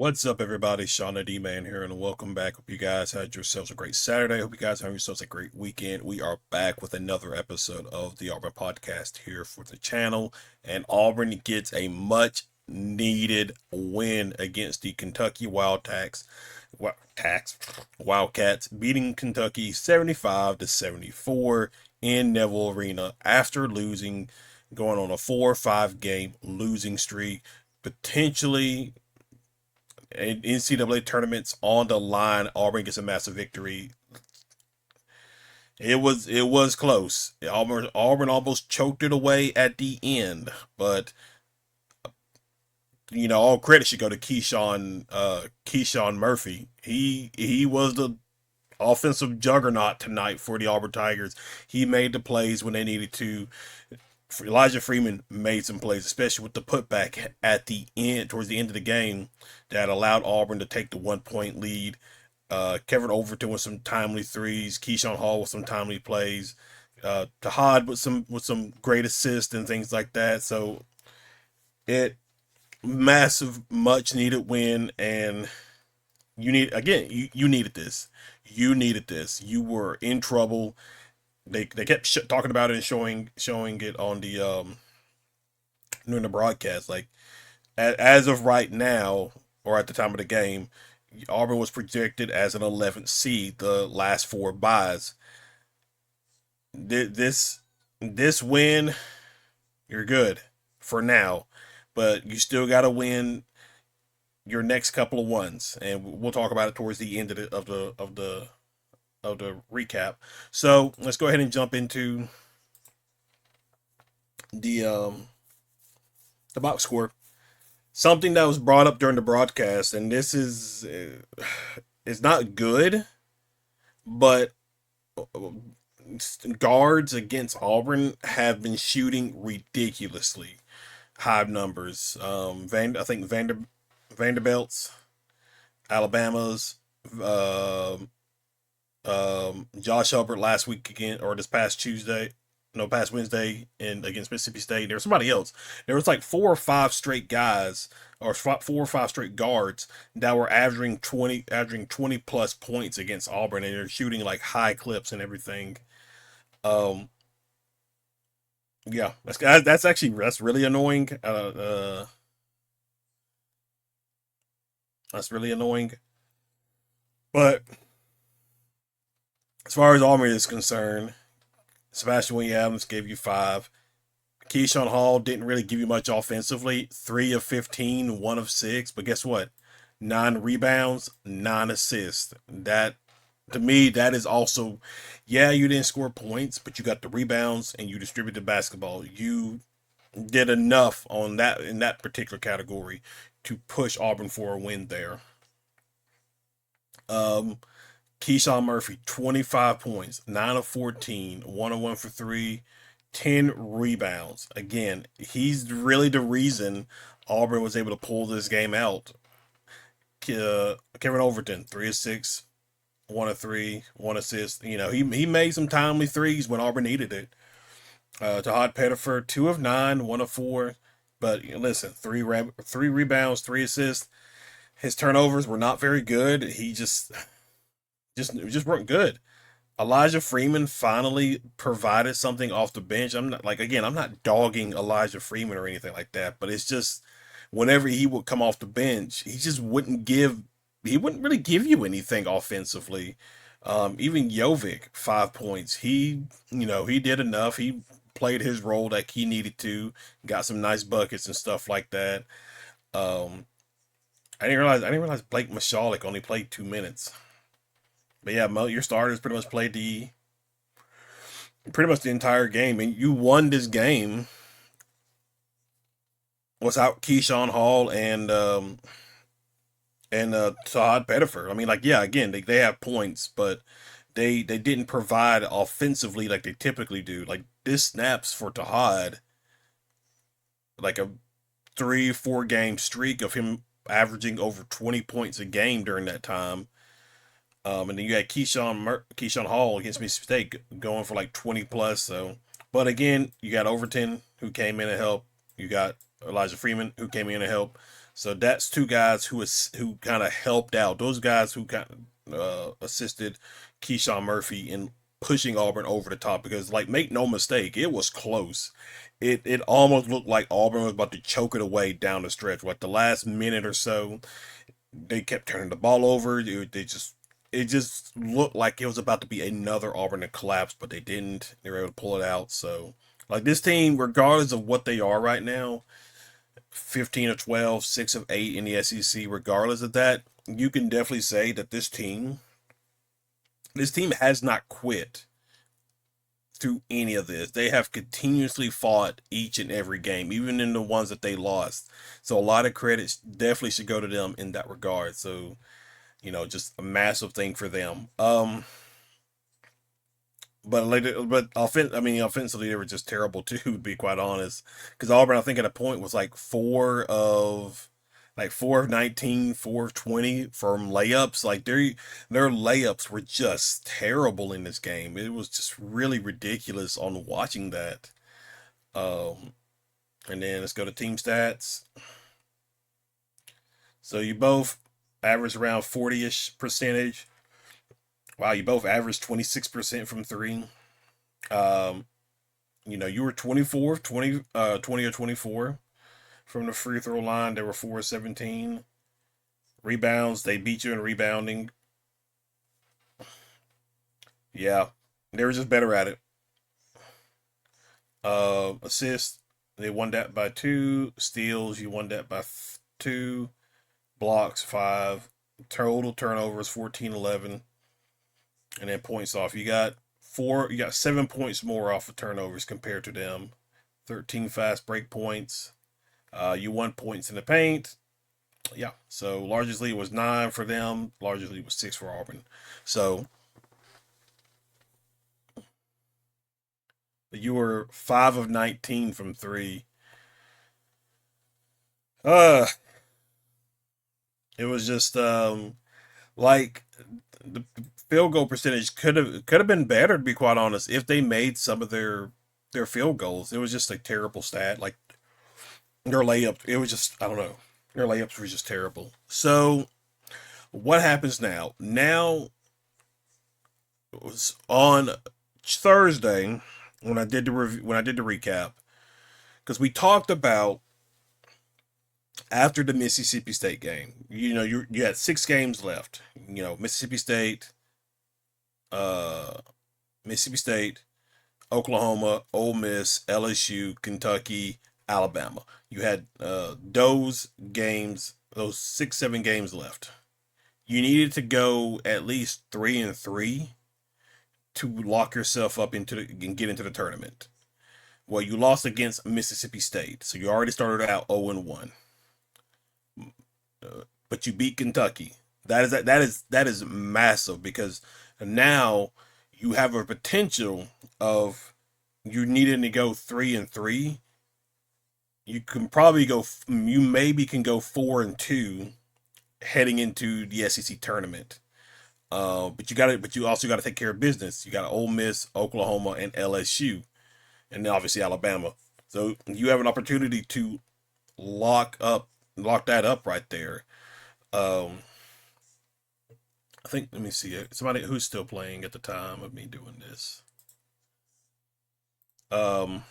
What's up, everybody? Sean the D-Man here, and welcome back. Hope you guys had yourselves a great Saturday. Hope you guys have yourselves a great weekend. We are back with another episode of the Auburn podcast here for the channel, and Auburn gets a much-needed win against the Kentucky Wildcats, beating Kentucky 75-74 in Neville Arena after going on a 4 or 5 game losing streak, potentially NCAA tournaments on the line. Auburn gets a massive victory. It was close. Auburn almost choked it away at the end, but all credit should go to Keyshawn Murphhy. He was the offensive juggernaut tonight for the Auburn Tigers. He made the plays when they needed to. Elijah Freeman made some plays, especially with the putback at the end, towards the end of the game, that allowed Auburn to take the 1 point lead. Kevin Overton with some timely threes, Keyshawn Hall with some timely plays, Tahad with some great assists and things like that. So it massive, much needed win, and you needed this. You needed this. You were in trouble. They kept talking about it and showing it on the during the broadcast. Like as of right now, or at the time of the game, Auburn was projected as an 11th seed the last 4 buys. This win, you're good for now, but you still got to win your next couple of ones, and we'll talk about it towards the end of the recap. So let's go ahead and jump into the box score. Something that was brought up during the broadcast, and this is not good, but guards against Auburn have been shooting ridiculously high numbers. I think Vanderbilt's, Alabama's, uh, Josh Hubbard last week again, or this past Tuesday, no, past Wednesday, and against Mississippi State. There was somebody else. There was like 4 or 5 straight guys, or 4 or 5 straight guards that were averaging 20 plus points against Auburn, and they're shooting like high clips and everything. Um, yeah, that's really annoying. That's really annoying. But as far as Auburn is concerned, Sebastian Williams gave you 5. Keyshawn Hall didn't really give you much offensively. 3 of 15, 1 of 6. But guess what? 9 rebounds, 9 assists. That, to me, that is also, yeah, you didn't score points, but you got the rebounds and you distributed the basketball. You did enough on that in that particular category to push Auburn for a win there. Um, Keyshawn Murphhy, 25 points, 9 of 14, 1 of 1 for 3, 10 rebounds. Again, he's really the reason Auburn was able to pull this game out. Kevin Overton, 3 of 6, 1 of 3, 1 assist. He made some timely threes when Auburn needed it. Tahad Pettifer, 2 of 9, 1 of 4. But listen, three rebounds, 3 assists. His turnovers were not very good. He just weren't good. Elijah Freeman finally provided something off the bench. I'm not dogging Elijah Freeman or anything like that, but it's just whenever he would come off the bench, he wouldn't really give you anything offensively. Even Jovic, 5 points. He did enough. He played his role that he needed to, got some nice buckets and stuff like that. Um, I didn't realize Blake Mashalik only played 2 minutes. But yeah, your starters pretty much the entire game, and you won this game without Keyshawn Hall and Todd Pettifer. I mean, like, yeah, again, they have points, but they didn't provide offensively like they typically do. Like, this snaps for Tahad like a 3 4 game streak of him averaging over 20 points a game during that time. And then you had Keyshawn Hall against Mississippi State going for like 20 plus. So, but again, you got Overton who came in to help. You got Elijah Freeman, who came in to help. So that's two guys who kind of helped out. Those guys who kind of assisted Keyshawn Murphy in pushing Auburn over the top because, like, make no mistake, it was close. It almost looked like Auburn was about to choke it away down the stretch. Like the last minute or so, they kept turning the ball over. It just looked like it was about to be another Auburn to collapse, but they didn't. They were able to pull it out. So, like this team, regardless of what they are right now, 15 or 12, 6 of 8 in the SEC, regardless of that, you can definitely say that this team has not quit through any of this. They have continuously fought each and every game, even in the ones that they lost. So a lot of credits definitely should go to them in that regard. So, just a massive thing for them. But later, offensively, they were just terrible too. To be quite honest, because Auburn, I think at a point was like four of 19, 4 of 20 from layups. Like their layups were just terrible in this game. It was just really ridiculous on watching that. Um, and then let's go to team stats. So you both average around 40-ish percentage. Wow, you both averaged 26% from three. Um, you were 24, 20 or 24 from the free throw line. They were 4 of 17. Rebounds, they beat you in rebounding. Yeah, they were just better at it. Assists, they won that by two. Steals, you won that by two. Blocks, five. Total turnovers, 14, 11. And then points off. You got 7 points more off of turnovers compared to them. 13 fast break points. You won points in the paint. Yeah. So largely it was 9 for them. Largely it was 6 for Auburn. So you were 5 of 19 from three. Uh, it was just like the field goal percentage could have been better, to be quite honest, if they made some of their field goals. It was just a terrible stat. Like their layup, it was just, I don't know. Their layups were just terrible. So what happens now? Now it was on Thursday when I did the review, when I did the recap, because we talked about after the Mississippi State game. You had 6 games left. Mississippi State, uh, Mississippi State, Oklahoma, Ole Miss, LSU, Kentucky, Alabama. You had those games, those 6, 7 games left. You needed to go at least 3-3 to lock yourself up and get into the tournament. Well, you lost against Mississippi State, so you already started out 0-1. But you beat Kentucky. That is massive because now you have a potential of you needing to go 3-3. You can probably go. You maybe can go 4-2 heading into the SEC tournament. But you also got to take care of business. You got Ole Miss, Oklahoma, and LSU, and then obviously Alabama. So you have an opportunity to lock that up right there. Um, I think. Let me see it. Somebody who's still playing at the time of me doing this. Um,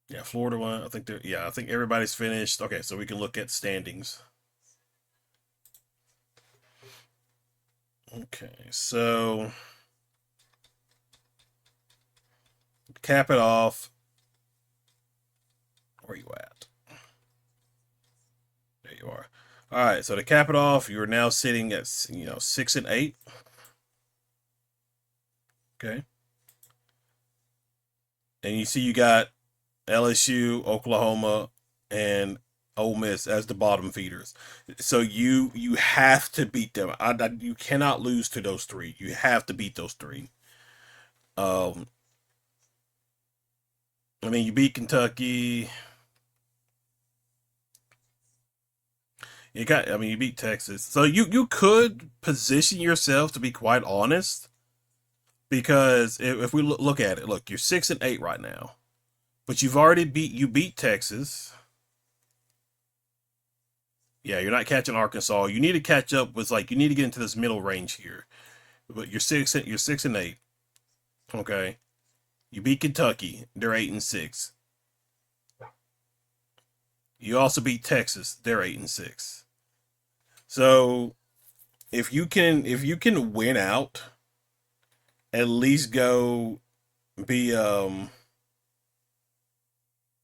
yeah, Florida one. I think they're. Yeah, I think everybody's finished. Okay, so we can look at standings. Okay, so cap it off. Where you at? There you are. All right, so to cap it off, you are now sitting at 6-8. Okay, and you see you got LSU, Oklahoma, and Ole Miss as the bottom feeders. So you have to beat them. You cannot lose to those three. You have to beat those three. Um, you beat Kentucky. You beat Texas. So you could position yourself to be quite honest, because if we look at it, look, you're 6-8 right now. But you beat Texas. Yeah, you're not catching Arkansas. You need to catch up with you need to get into this middle range here. But you're 6-8. Okay. You beat Kentucky. They're 8-6. You also beat Texas. They're 8-6. So if you can win out, at least go be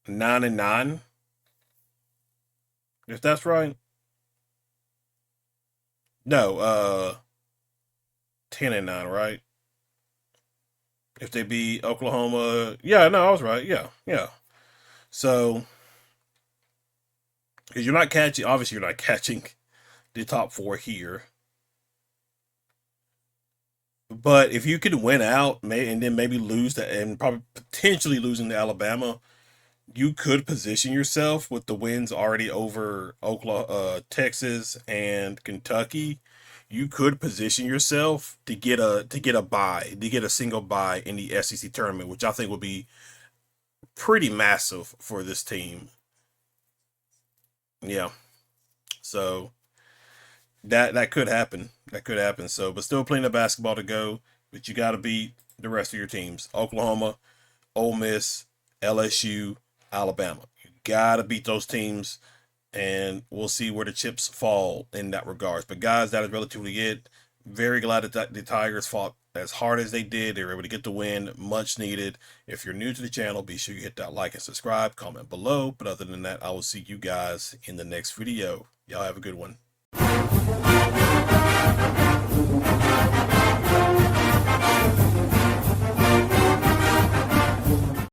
9-9, if that's right. No, 10-9, right? If they beat Oklahoma, yeah, no, I was right. Yeah, yeah. So because you're not catching, obviously you're not catching the top four here. But if you could win out, and then maybe lose and probably potentially losing to Alabama, you could position yourself with the wins already over Oklahoma, Texas, and Kentucky. You could position yourself to get a bye, to get a single bye in the SEC tournament, which I think would be pretty massive for this team. Yeah, so that could happen. That could happen. So, but still plenty of basketball to go. But you got to beat the rest of your teams: Oklahoma, Ole Miss, LSU, Alabama. You got to beat those teams, and we'll see where the chips fall in that regards. But guys, that is relatively it. Very glad that the Tigers fought as hard as they did. They were able to get the win, much needed. If you're new to the channel, be sure you hit that like and subscribe, comment below. But other than that, I will see you guys in the next video. Y'all have a good one.